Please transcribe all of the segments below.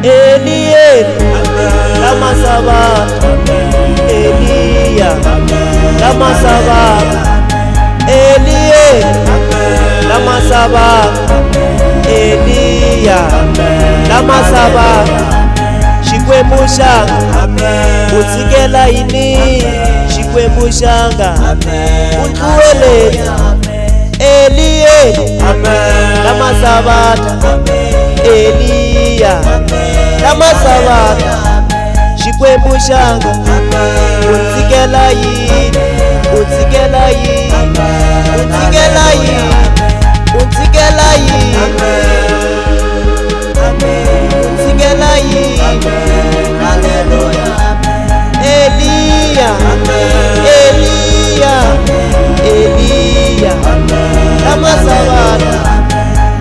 Eli lama sabata, Eliya lama sabata, Eli lama sabata, Eliya lama sabata. Xikwembu xanga utsikela yini, Xikwembu xanga utluweletsa. Eli lama sabata, Eliya lama sabata. Xikwembu xanga utsikela yini, utsikela yini, utsikela yini, utsikela yini, utsikela yini. Eliya, Eliya, Eliya lama sabata.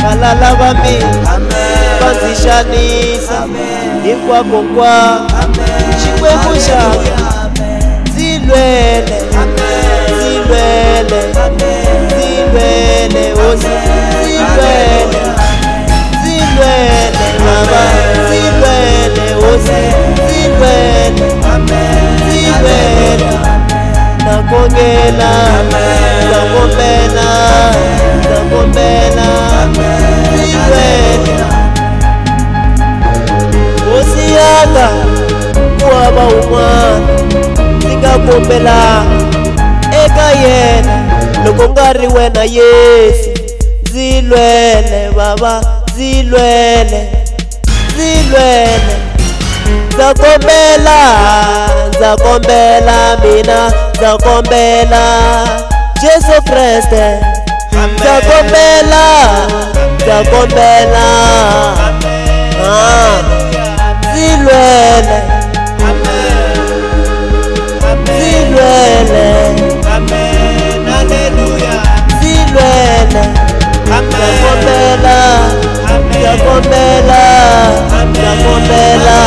Valala va mina va ndzi xanisa hinkwako kwa Xikwembu xanga ndzi lwele, ndzi lwele, ndzi lwele hosi, ndzi lwele, ndzi lwele baba, ndzi lwele hosi, ndzi lwele, ndzi lwele. Nakongela, nakombela, nakombela, ndzi lwele. Hosi yanga ku hava un'wana ndzi nga kombela eka yena loko nga ri wena Yesu. Ndzi lwele baba, ndzi lwele, ndzi lwele. Ndza kombela, ndza kombela mina, ndza kombela Jesu Kriste. Ndza kombela, ndza kombela, ndzi lwele, ndzi lwele, ndzi lwele. Ndza kombela, ndza kombela, ndza kombela,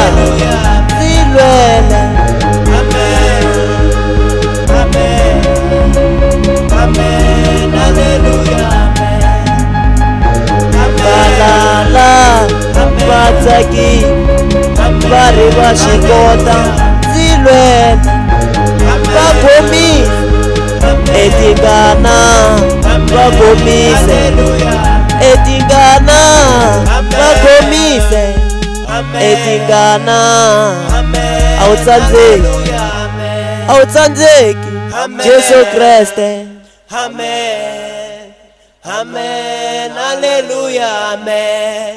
ndzi lwele. Valala vatsaki va ri va swi kota, ndzi lwele. Va khomisa etingana, va khomise etingana, va khomise etingana. A wu tsandzeki, a wu tsandzeki Jesu Kriste. Amen, amen, haleluya, amen.